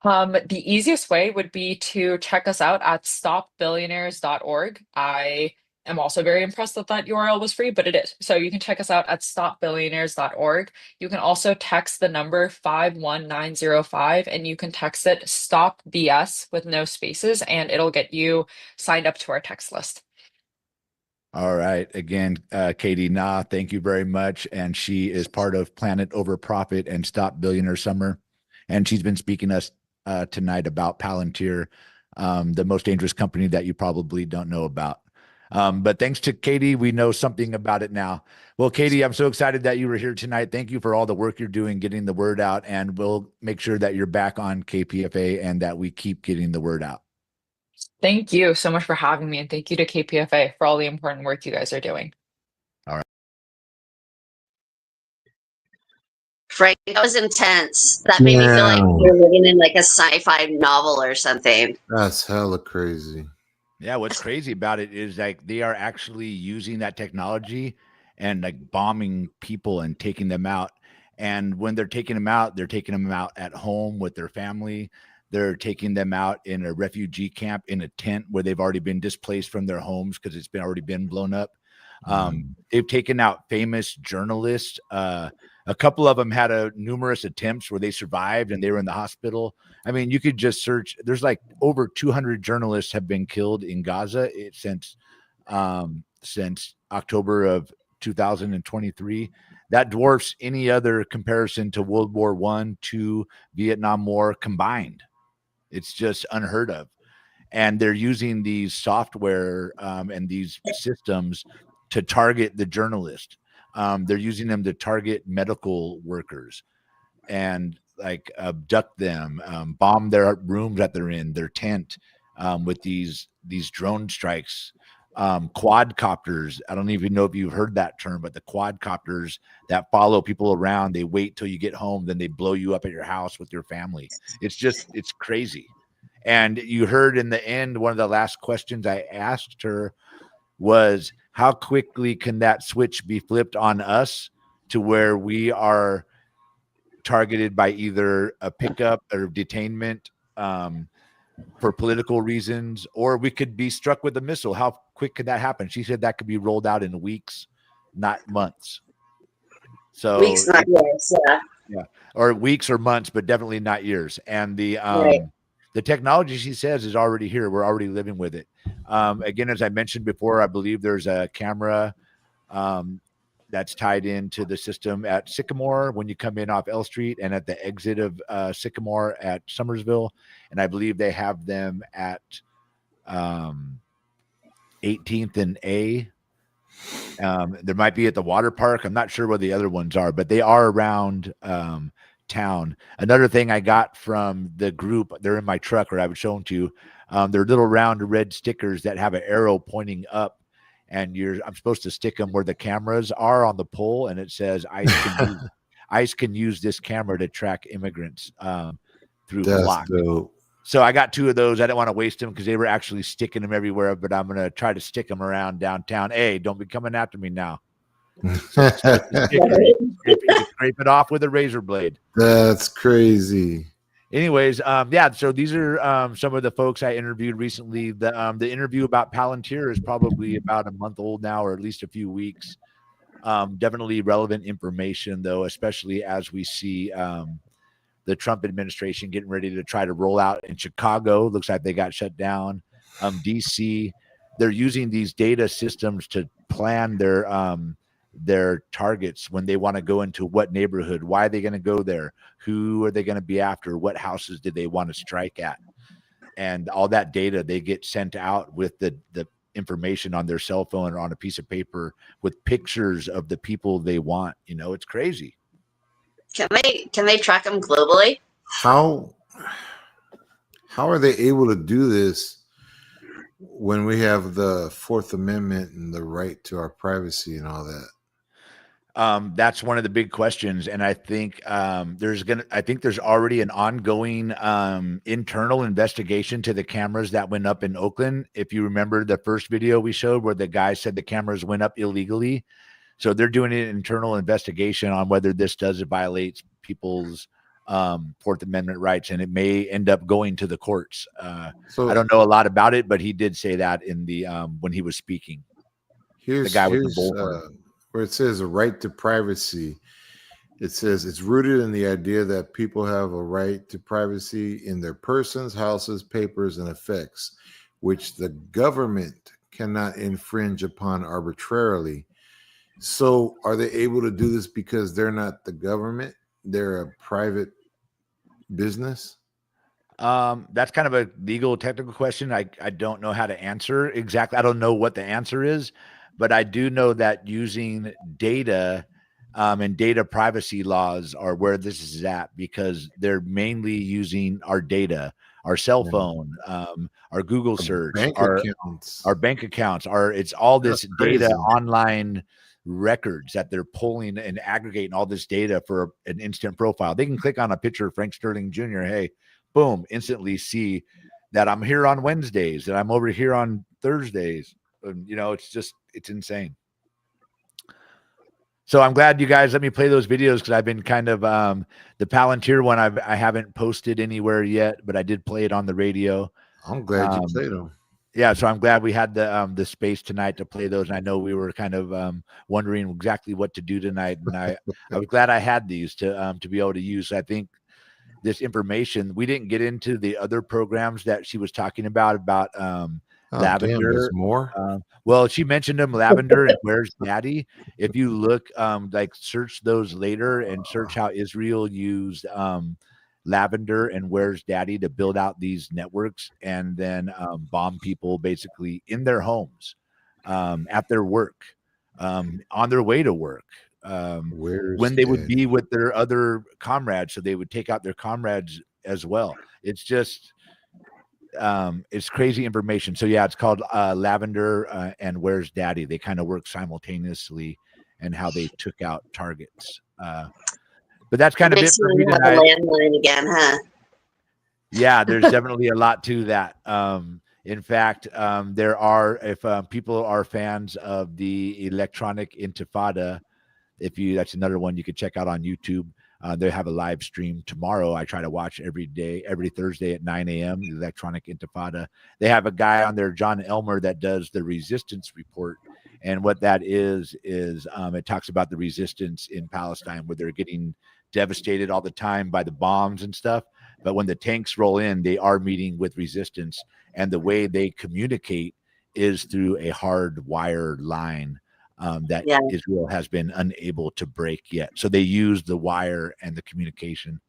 The easiest way would be to check us out at stopbillionaires.org. I am also very impressed that that URL was free, but it is. So you can check us out at stopbillionaires.org. You can also text the number 51905, and you can text it Stop BS with no spaces, and it'll get you signed up to our text list. All right. Again, Katie Na, thank you very much. And she is part of Planet Over Profit and Stop Billionaire Summer. And she's been speaking to us tonight about Palantir, the most dangerous company that you probably don't know about. But thanks to Katie, we know something about it now. Well, Katie, I'm so excited that you were here tonight. Thank you for all the work you're doing, getting the word out, and we'll make sure that you're back on KPFA and that we keep getting the word out. Thank you so much for having me, and thank you to KPFA for all the important work you guys are doing. All right. Frank, that was intense. That made me feel like we were living in like a sci-fi novel or something. That's hella crazy. Yeah, what's crazy about it is like they are actually using that technology and like bombing people and taking them out. And when they're taking them out at home with their family. They're taking them out in a refugee camp in a tent where they've already been displaced from their homes because it's been already been blown up. They've taken out famous journalists. A couple of them had numerous attempts where they survived and they were in the hospital. I mean, you could just search. There's like over 200 journalists have been killed in Gaza since October of 2023. That dwarfs any other comparison to World War I, II, Vietnam War combined. It's just unheard of. And they're using these software and these systems to target the journalist. They're using them to target medical workers and like abduct them, bomb their rooms that they're in, their tent with these drone strikes. Quadcopters. I don't even know if you've heard that term, but the quadcopters that follow people around, they wait till you get home, then they blow you up at your house with your family. It's crazy. And you heard in the end, one of the last questions I asked her was, how quickly can that switch be flipped on us to where we are targeted by either a pickup or detainment for political reasons, or we could be struck with a missile? How quick could that happen? She said that could be rolled out in weeks, not months. So Weeks, not years. Yeah, or weeks or months, but definitely not years. And the technology, she says, is already here. We're already living with it. Again, as I mentioned before, I believe there's a camera that's tied into the system at Sycamore when you come in off L Street, and at the exit of Sycamore at Summersville. And I believe they have them at 18th and A. There might be at the water park. I'm not sure where the other ones are, but they are around town. Another thing I got from the group, they're in my truck, or I would show them to you. They're little round red stickers that have an arrow pointing up, and I'm supposed to stick them where the cameras are on the pole, and it says ICE can use this camera to track immigrants through Flock. So I got 2 of those. I didn't want to waste them because they were actually sticking them everywhere, but I'm going to try to stick them around downtown. Hey, don't be coming after me now. Scrape it off with a razor blade. That's crazy. Anyways, so these are some of the folks I interviewed recently. The interview about Palantir is probably about a month old now, or at least a few weeks. Definitely relevant information, though, especially as we see the Trump administration getting ready to try to roll out in Chicago. Looks like they got shut down. DC, they're using these data systems to plan their targets when they want to go into what neighborhood. Why are they going to go there? Who are they going to be after? What houses did they want to strike at? And all that data, they get sent out with the information on their cell phone or on a piece of paper with pictures of the people they want. It's crazy. Can they track them globally? How are they able to do this when we have the Fourth Amendment and the right to our privacy and all that? That's one of the big questions, and I think there's already an ongoing internal investigation to the cameras that went up in Oakland. If you remember the first video we showed where the guy said the cameras went up illegally, so they're doing an internal investigation on whether this does violate people's Fourth Amendment rights, and it may end up going to the courts. So I don't know a lot about it, but he did say that in the when he was speaking. here's The guy with the here's bullhorn. where it says a right to privacy. It says it's rooted in the idea that people have a right to privacy in their persons, houses, papers, and effects, which the government cannot infringe upon arbitrarily. So, are they able to do this because they're not the government? They're a private business. That's kind of a legal technical question. I don't know how to answer exactly. I don't know what the answer is, but I do know that using data and data privacy laws are where this is at, because they're mainly using our data, our cell Yeah. phone, our Google search, Bank our accounts. bank accounts, it's all this That's data crazy. online records that they're pulling and aggregating all this data for an instant profile. They can click on a picture of Frank Sterling Jr. Hey, boom, instantly see that I'm here on Wednesdays and I'm over here on Thursdays. And, it's insane. So I'm glad you guys let me play those videos, because I've been kind of the Palantir one I haven't posted anywhere yet, but I did play it on the radio. I'm glad you played them. Yeah, so I'm glad we had the space tonight to play those. And I know we were kind of wondering exactly what to do tonight, and I was glad I had these to be able to use. I think this information, we didn't get into the other programs that she was talking about Lavender. Damn, there's more. Well, she mentioned them, Lavender and Where's Daddy. If you look, search those later and search how Israel used Lavender and Where's Daddy to build out these networks, and then bomb people basically in their homes, at their work, on their way to work, when they would be with their other comrades. So they would take out their comrades as well. It's just it's crazy information. So yeah, it's called Lavender and Where's Daddy. They kind of work simultaneously, and how they took out targets. But that's kind of it Makes for me me have a tonight. landline again, huh? Yeah, there's definitely a lot to that. In fact, there are, if people are fans of the Electronic Intifada, that's another one you could check out on YouTube. They have a live stream tomorrow. I try to watch every Thursday at 9 a.m. Electronic Intifada. They have a guy on there, John Elmer, that does the resistance report. And what that is it talks about the resistance in Palestine, where they're getting devastated all the time by the bombs and stuff. But when the tanks roll in, they are meeting with resistance. And the way they communicate is through a hard wire line that Israel has been unable to break yet. So they use the wire and the communication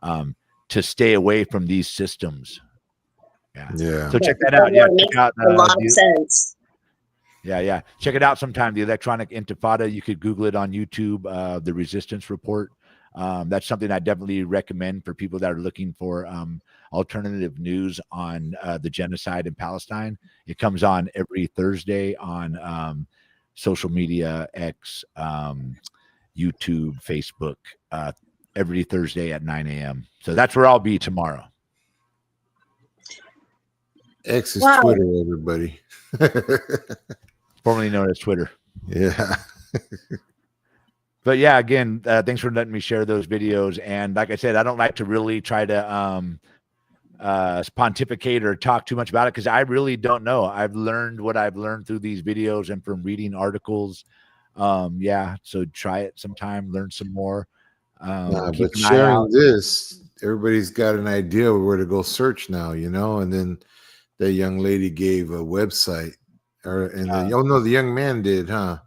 to stay away from these systems. Yeah. So check that out. Yeah, check out a lot of sense. Yeah. Check it out sometime. The Electronic Intifada. You could Google it on YouTube. The Resistance Report. That's something I definitely recommend for people that are looking for alternative news on the genocide in Palestine. It comes on every Thursday on social media, X, YouTube, Facebook, every Thursday at 9 a.m. So that's where I'll be tomorrow. X is Twitter, everybody. Formerly known as Twitter. Yeah. But yeah, again, thanks for letting me share those videos. And like I said, I don't like to really try to pontificate or talk too much about it, because I really don't know. I've learned what I've learned through these videos and from reading articles. So try it sometime, learn some more. But sharing this, everybody's got an idea of where to go search now, and then that young lady gave a website, the young man did, huh?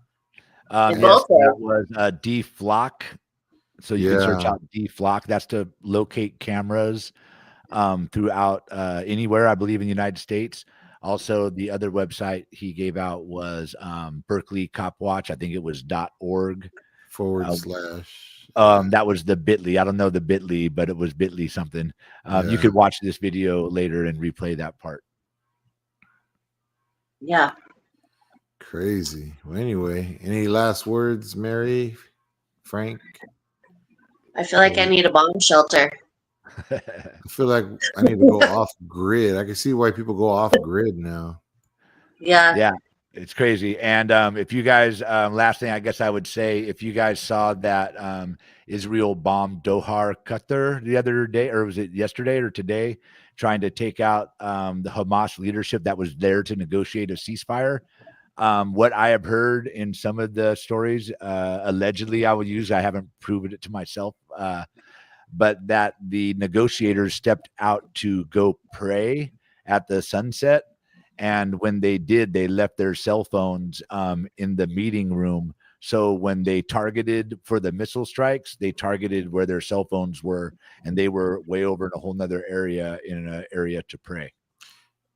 Yes, that was DFlock. So you can search out DFlock. That's to locate cameras throughout anywhere, I believe, in the United States. Also, the other website he gave out was Berkeley Cop Watch. I think it was .org / That was the Bitly. I don't know the Bitly, but it was Bitly something. You Yeah. could watch this video later and replay that part. Yeah. Crazy. Well, anyway, any last words, Mary, Frank? I feel like I need a bomb shelter. I feel like I need to go off grid. I can see why people go off grid now. Yeah. Yeah, it's crazy. And if you guys, last thing I guess I would say, if you guys saw that Israel bombed Dohar, Qatar the other day, or was it yesterday or today, trying to take out the Hamas leadership that was there to negotiate a ceasefire. What I have heard in some of the stories, allegedly, I haven't proven it to myself, but that the negotiators stepped out to go pray at the sunset. And when they did, they left their cell phones in the meeting room. So when they targeted for the missile strikes, they targeted where their cell phones were, and they were way over in a whole nother area, in an area to pray.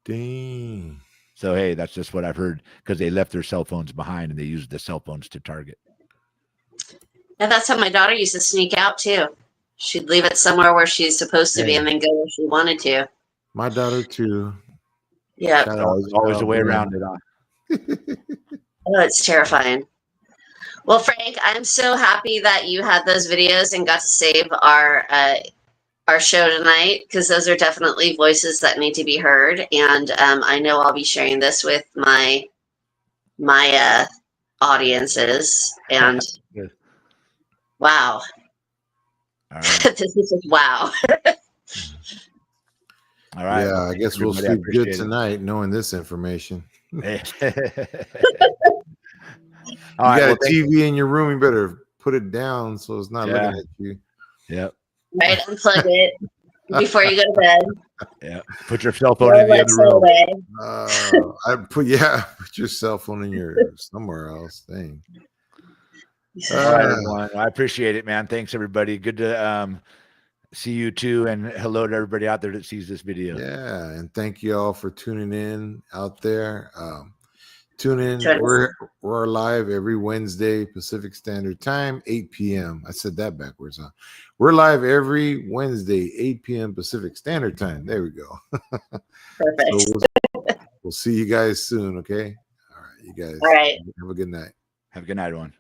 Dang. So, hey, that's just what I've heard, because they left their cell phones behind and they used the cell phones to target. And that's how my daughter used to sneak out too. She'd leave it somewhere where she's supposed to be Hey. and then go where she wanted to. My daughter too. Yeah. Shout Always a way Bruno. around it. Oh, it's terrifying. Well, Frank, I'm so happy that you had those videos and got to save our show tonight, because those are definitely voices that need to be heard. And I know I'll be sharing this with my audiences. And Good. wow, All right. this is just wow. All right. Yeah, Well, I thanks, guess we'll everybody. I sleep good appreciate it. tonight knowing this information. All You right. got Well, a TV in your room, you better put it down so it's not looking at you. Yep. Right, unplug it before you go to bed. Yeah. Put your cell phone Throw in the other Alexa room. away. Put your cell phone in your somewhere else. Dang. All right, everyone. I appreciate it, man. Thanks, everybody. Good to see you too, and hello to everybody out there that sees this video. Yeah, and thank you all for tuning in out there. Tune in. Join us. We're live every Wednesday Pacific Standard Time, 8 p.m. I said that backwards, huh? We're live every Wednesday, 8 p.m. Pacific Standard Time. There we go. Perfect. So we'll see you guys soon, okay? All right, you guys. All right. Have a good night. Have a good night, everyone.